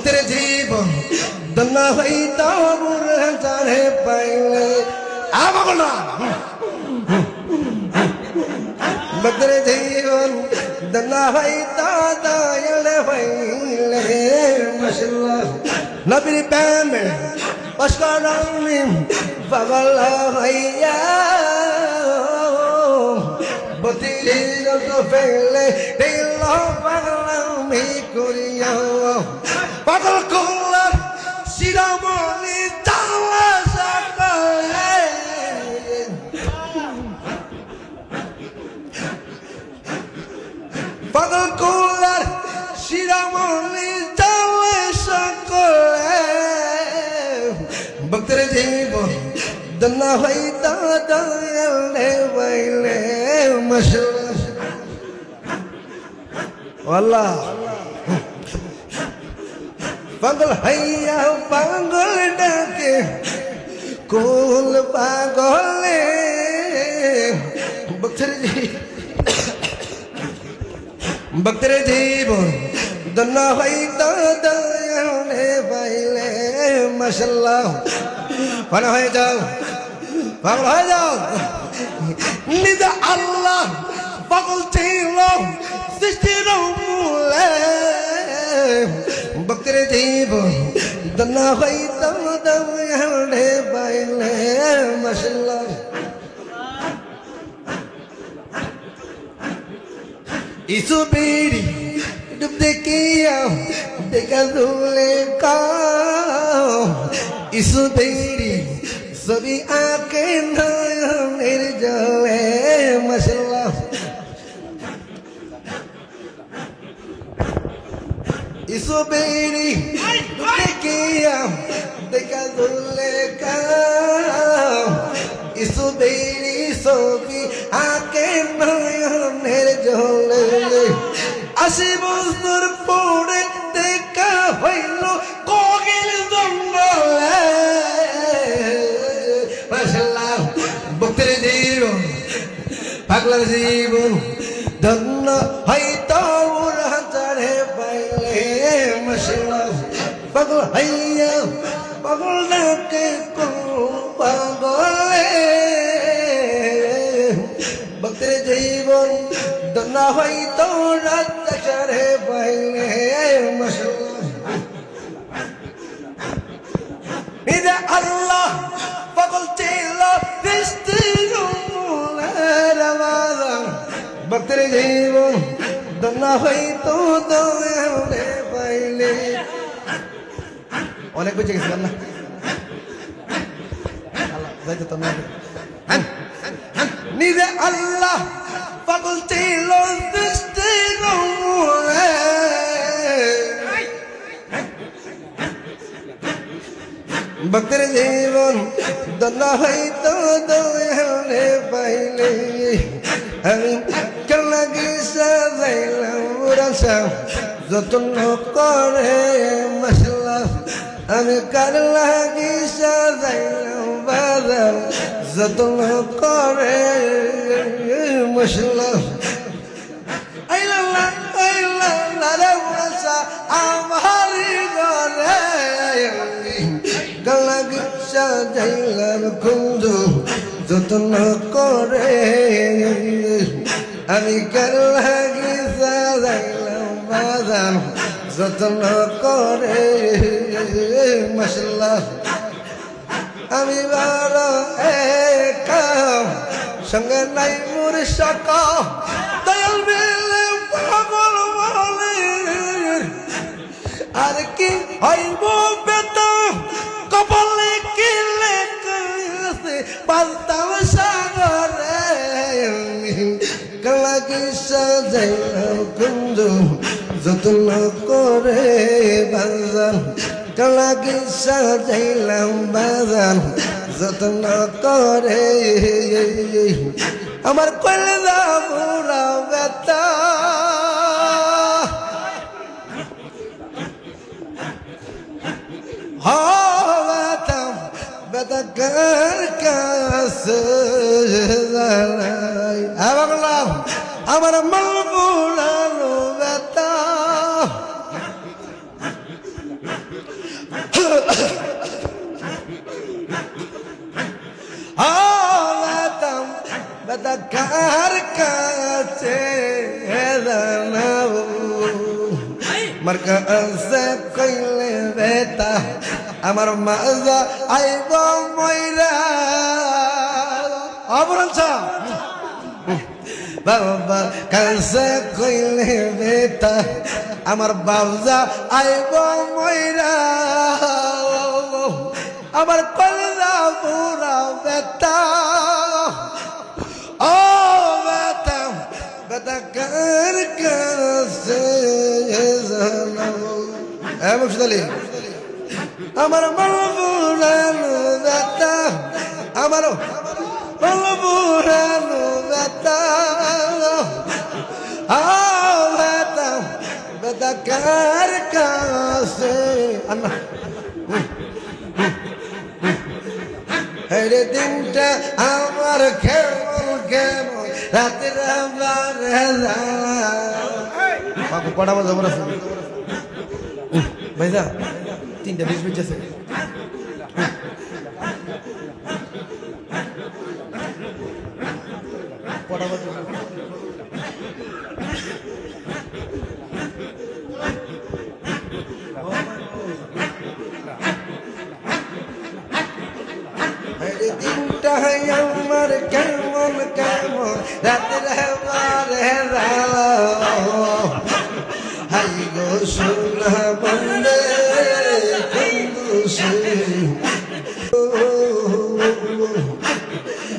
ভক্তের জীবন দন্না হইতা বুড়া চারে পাইলে আমাকে না ভক্তের জীবন দন্না হইতা দয়াল হইলে মাশাআল্লাহ নবীর প্রেমে অস্করামি পাগল হইয়া বতির তো ফেলে দিল পাগলামি করিয়া পাগল করলাম শিরোমণি চাওয়া সকালে পাগল করলাম শিরোমণি চাওয়া সকালে ভক্তের জীবন দন্না হইতা দয়াল হইলে মাশাআল্লাহ আল্লাহ পাগল হইয়া পাগল ডাকে কোল পাগলে ভক্তের জীবন দন্না হইতা দয়াল হইলে মাশাআল্লাহ পাগল হয়ে যাও পাগল হয়ে যাও নিজে আল্লাহ পাগল ছিল সৃষ্টির মূলে ভক্তের জীবন দন্না হইতা দয়াল হইলে মাশাআল্লাহ ইসু বিড়ি ডুব দেখিয়া দেখা দুলে কাও ইসু বিড়ি ছবি আঁকে নয়নের জলে মাশাআল্লাহ ইসু বিড়ি দেখিয়া দেখা দুলে কাও ইসু বিড়ি ছবি আঁকে নয়নের জলে 80 বছর পরে দেখা হইল কোকিল জঙ্গলে মাশাআল্লাহ ভক্তের জীবন পাগলার জীবন ধন্য হইতো চারে পাইলে মাশাআল্লাহ পাগল হইয়া পাগল ডাকে পাগলে ভক্তের জীবন দন্না হইতো রাত চারে পাইলে মাশাআল্লাহ ইদা আল্লাহ পাগল ছিল সৃষ্টির মূলে রমাদান ভক্তের জীবন দন্না হইতো দয়াল পাইলে অনেক বুঝে গেছিলাম না আল্লাহ যাইতে তো না নিজে আল্লাহ পাগল ছিল সৃষ্টির মূলে ভক্তের জীবন দন্না হইতো দয়াল পাইলে আমি কেন লাগি সাজাইলাম রাসা যত্ন করে মাশাআল্লাহ আমি কার লাগি সাজাইলাম বাজার যত্ন করে মাশাআল্লাহ আইলাল্লাহ আইলাল্লাহ রে রাসা আমার ঘরে গলাগি সাজাইলাম কুঞ্জু যত্ন করে আমি কার লাগি সাজাইলাম বাজার যত্ন করে মাশাআল্লাহ আমি বড় একা সঙ্গে নাই মোর সাকা দয়াল মিলে পাগল বলে আর কি হইব বেতা কপালে কি লেখছে পাল্টাম সাগরে গলাগি সাজাইলাম কুঞ্জু যত্ন করে বাজার গলাগি সাজাইলাম বাজার যত্ন করে আমার কলেজা পুরা ব্যথা হওয়াতাম ব্যথা কার কাছে জানাই আমার মন পুরানো ব্যথা বেতা কার কাছে জানাবো আমার কাছে কইলে বেতা আমার মাজা আইব ময়রা অবরঞ্চ বাবা কাছে কইলে বেতা আমার বাবজা আইব ময়রা আমার কলরা পুরা বেতা ও বেতা বেতা কার কাছে জানাবো মুর্শিদালি আমার মলবুরানো বেতা আমার মলবুরানো বেতা বেতা বেতা কার কাছে আন্না হেরে দিনটা আমার কেমন কেমন রাতের আমার বাবু কটা বাজে আমার আছে ভাইজা 3:20 বেজেছে কটা বাজে দিনটা আমার কেমন কেমন রাতের আমার হাই গো সোনা বন্দে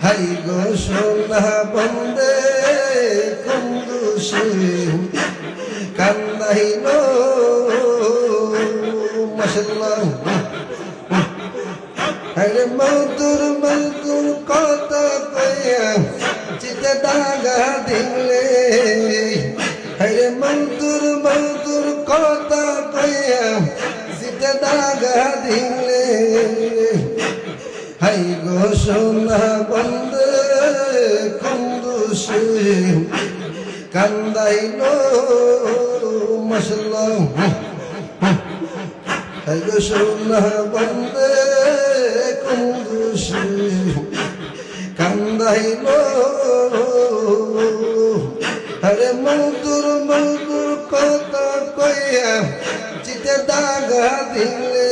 হাই গো সোনা বন্দে কুন্দুসে কান্দাইল মাশাআল্লাহ হরে মধুর মধুর কথা কইয়া চিতে দাগা দিলে হরে মধুর মধুর কথা কইয়া চিতে দাগা দিলে হাই গো সোনা বন্দে কুন্দুসে কান্দাইল মাশাআল্লাহ হাই গো সোনা বন্দে কুন্দুসে কান্দাইল হরে মধুর মধুর কথা কইয়া চিতে দাগা দিলে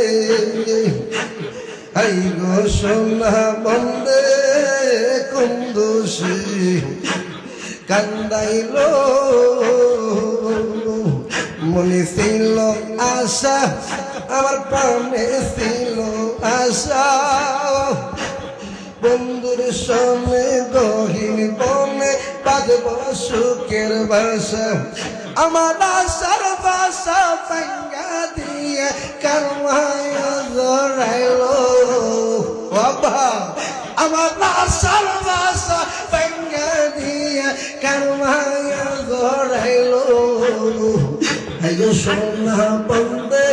হাই গো সোনা বন্দে কুন্দুসে কান্দাইল মনে ছিল আশা আমার প্রাণে ছিল আশা বন্ধুর সঙ্গে গহীন বনে বাজব সুখের বাসা আমার আশার বাসা ভাঙ্গা দিয়ে কারমায়া জড়াইল বাবা আমার আশার বাসা ভাঙ্গা দিয়ে কারমায়া জড়াইল হাই গো সোনা বন্দে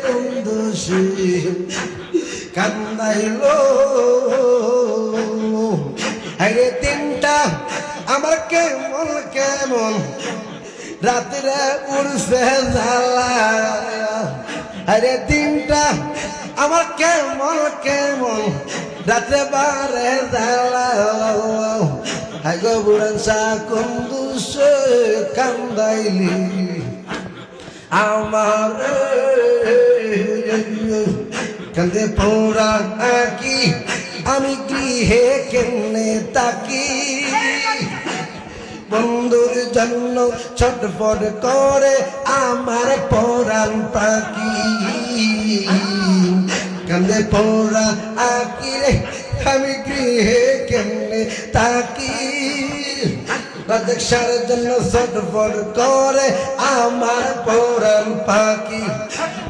কুন্দুসে কান্দাইল হরে দিনটা আমার কেমন কেমন রাত্রে উড়ছে জ্বালা হরে দিনটা আমার কেমন কেমন রাত্রে বারে জ্বালা হাই গো বুড়ানসা কুন্দুসে কান্দাইলি আমার কান্দে পোড়া আঁকি আমি গৃহে কেমনে তাকি বন্ধুর জন্য ছটফট করে আমার পরাণ পাখি কান্দে পোড়া আঁকি রে আমি গৃহে কেমনে তাকি প্রদক্ষার জন্য ছটফট করে আমার পরাণ পাখি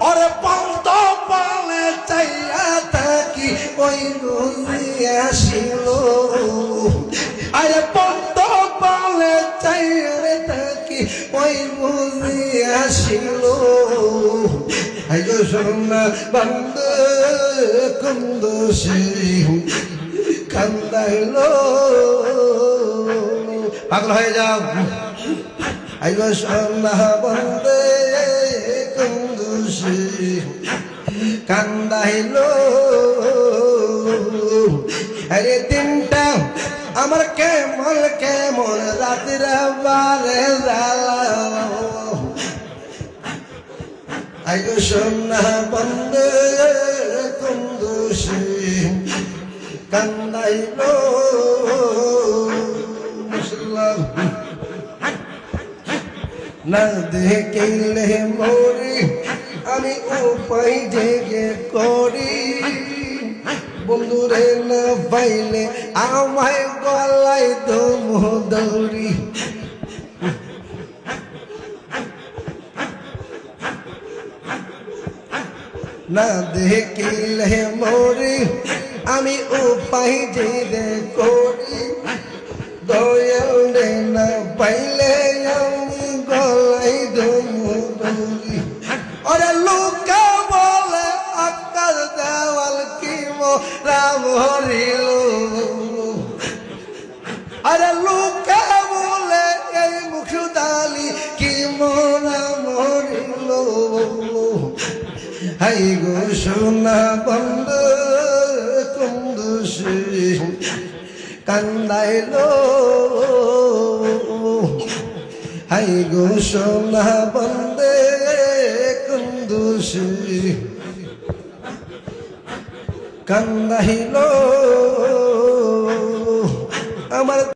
ওরে পন্ত পালে চাইয়া থাকি ওই বুঝি আসিল আরে পন্ত পালে চাইয়া থাকি ওই বুঝি আসিল হাই গো সোনা বন্দে কুন্দুসে কান্দাইল পাগল হয়ে যাও হাই গো সোনা বন্দে কুন্দুসে কান্দাইল আরে দিনটা আমার কেমন কেমন রাতের বারে জ্বালা আইগো সোনা বন্ধু কুন্দুসি কান্দাইলো মুসলমান না দেখিলে মরি আমি উপায় জেগে করি বন্ধুরে না পাইলে আমায় গলায় দমু দৌড়ি না দেখিলে মরি আমি উপায় জেগে করি দয়ালে না পাইলে আমি গলায় দমু দৌড়ি ওরে লোকা বলে আকাশ দেওয়াল কি রাম হরিল আরে লোকা বলে এই মুখদালি কি মোরা মরিল হাই গো সোনা বন্ধু কুন্দুসি কান্দাইলো হাই গো সোনা বন্দে কুন্দুসি কান্দাইলো আমার